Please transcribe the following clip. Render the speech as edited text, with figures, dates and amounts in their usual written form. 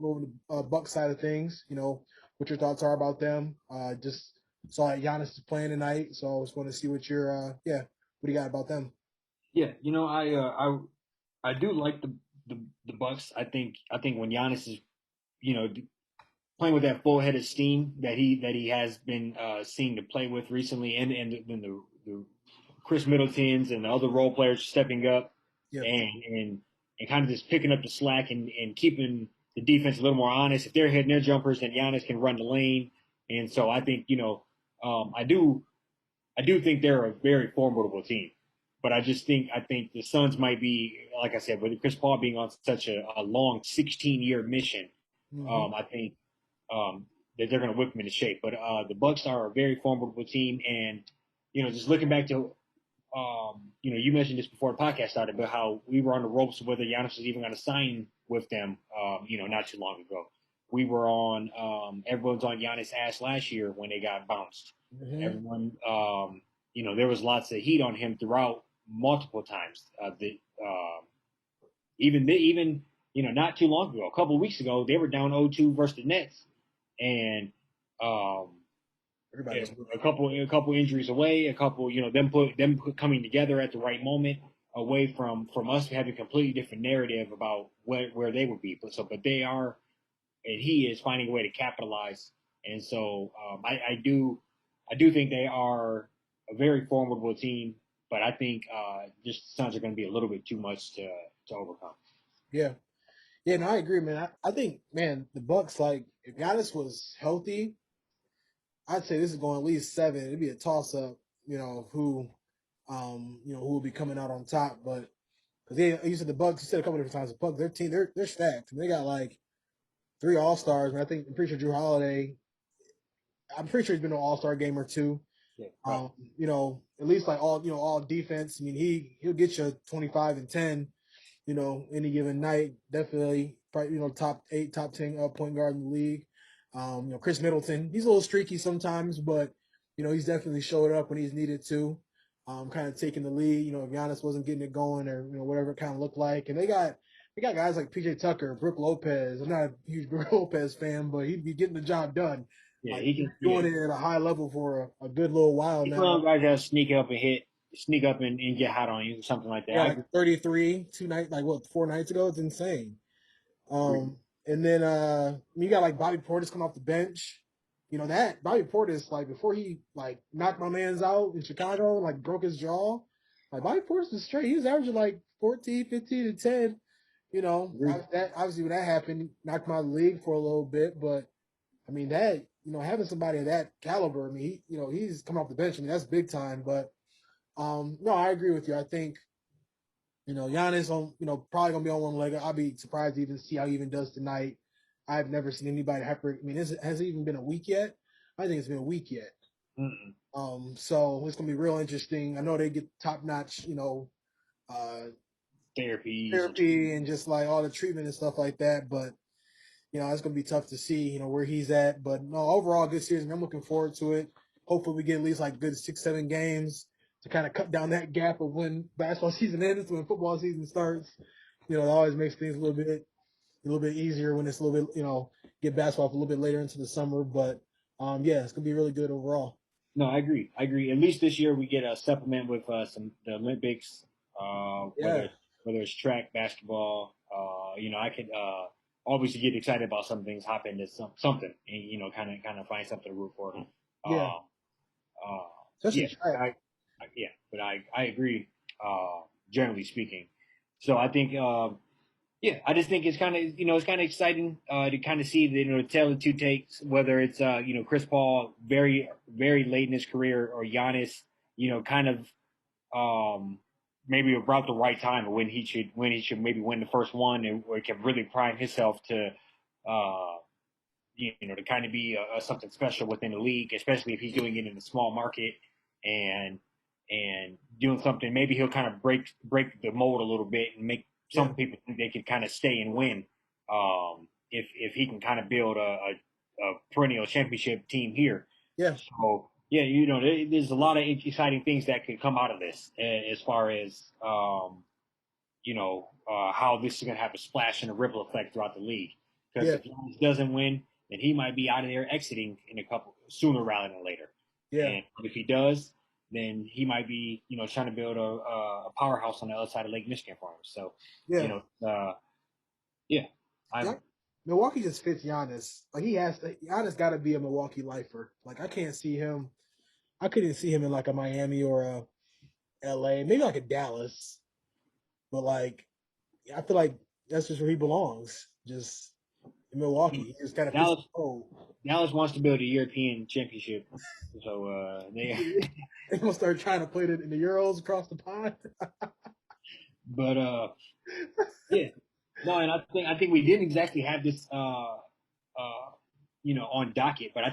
go over the Bucks side of things. What your thoughts are about them. Just saw that Giannis is playing tonight, so I was going to see what your what do you got about them? Yeah, I do like the Bucks. I think when Giannis is you know playing with that full head of steam that he has been seen to play with recently, and the Chris Middletons and the other role players stepping up Yep. and kind of just picking up the slack and keeping the defense a little more honest. If they're hitting their jumpers, then Giannis can run the lane. And so I think I do think they're a very formidable team. But I think the Suns might be, like I said, with Chris Paul being on such a long 16-year mission, Hmm. I think that they're going to whip them into shape. But the Bucks are a very formidable team, and just looking back to you mentioned this before the podcast started, but how we were on the ropes of whether Giannis was even going to sign with them, not too long ago. We were on, everyone's on Giannis' ass last year when they got bounced. Hmm. Everyone, there was lots of heat on him throughout multiple times. Even not too long ago, a couple of weeks ago, they were down 0-2 versus the Nets, and um, Everybody yeah, was. a couple injuries away, them coming together at the right moment, away from us having a completely different narrative about where they would be. But they are, and he is finding a way to capitalize. And so I do think they are a very formidable team, but I think just the Suns are going to be a little bit too much to overcome. Yeah. Yeah, no, I agree, man. I think, man, the Bucks, like, if Giannis was healthy, I'd say this is going at least seven. It'd be a toss up, who will be coming out on top. But because you said the Bucks, you said a couple different times, the Bucks, their team, they're stacked. They got like three All Stars, and I'm pretty sure Drew Holiday. I'm pretty sure he's been to an All Star game or two. Yeah, right. At least like all defense. I mean, he'll get you 25 and 10. Any given night. Definitely, probably, top eight, top 10 point guard in the league. Chris Middleton, he's a little streaky sometimes, but he's definitely showed up when he's needed to. Kind of taking the lead. If Giannis wasn't getting it going, or whatever it kind of looked like, and they got guys like PJ Tucker, Brooke Lopez. I'm not a huge Brooke Lopez fan, but he'd be getting the job done. Yeah, Like he he's can. Yeah, doing it at a high level for a good little while he's one of now. those guys that sneak up and get hot on you, or something like that. Yeah, I like agree. 33, 2 nights, like what, 4 nights ago? It's insane. Agree. And then you got like Bobby Portis come off the bench. That Bobby Portis, like before he like knocked my man's out in Chicago, like broke his jaw. Like Bobby Portis was straight. He was averaging like 14, 15, and 10. Agree. That obviously when that happened, knocked him out of the league for a little bit. But I mean that, having somebody of that caliber, I mean, he's come off the bench. I mean, that's big time. But no, I agree with you. I think Giannis on, probably gonna be on one leg. I'll be surprised to even see how he even does tonight. I've never seen anybody hyper. I mean, has it even been a week yet? I think it's been a week yet. Mm-mm. So it's gonna be real interesting. I know they get top notch, uh, Therapies and therapy and just like all the treatment and stuff like that. But it's gonna be tough to see, where he's at. But no, overall, good season. I'm looking forward to it. Hopefully, we get at least like good 6, 7 games to kind of cut down that gap of when basketball season ends, when football season starts. It always makes things a little bit easier when it's a little bit, get basketball a little bit later into the summer. But yeah, it's gonna be really good overall. No, I agree. I agree. At least this year we get a supplement with some the Olympics, Yeah, whether it's track, basketball. I could obviously get excited about some things, hop into something, and kind of find something to root for. yeah, Uh, uh, especially yeah, track. yeah, but I agree. Generally speaking, so I think yeah, I just think it's kind of exciting to kind of see the tale of two takes, whether it's Chris Paul very very late in his career or Giannis, kind of maybe about the right time or when he should maybe win the first one and where he can really prime himself to uh, to kind of be something special within the league, especially if he's doing it in a small market and doing something. Maybe he'll kind of break the mold a little bit and make Yeah, some people think they can kind of stay and win. If he can kind of build a perennial championship team here. yeah, So yeah, there's a lot of exciting things that could come out of this as far as how this is going to have a splash and a ripple effect throughout the league. because Yeah, if Giannis doesn't win, then he might be out of there exiting in a couple sooner rather than later. yeah, And if he does, then he might be, trying to build a powerhouse on the other side of Lake Michigan for him. So, you yeah. know, yeah, Yeah. I'm Milwaukee just fits Giannis. Like Giannis got to be a Milwaukee lifer. Like I can't see him. I couldn't see him in like a Miami or a LA, maybe like a Dallas. But like I feel like that's just where he belongs. Just in Milwaukee, he just kind of fits the Dallas. role. Dallas wants to build a European championship, so they. They gonna start trying to play it in the Euros across the pond. But yeah, no, and I think we didn't exactly have this on docket, but I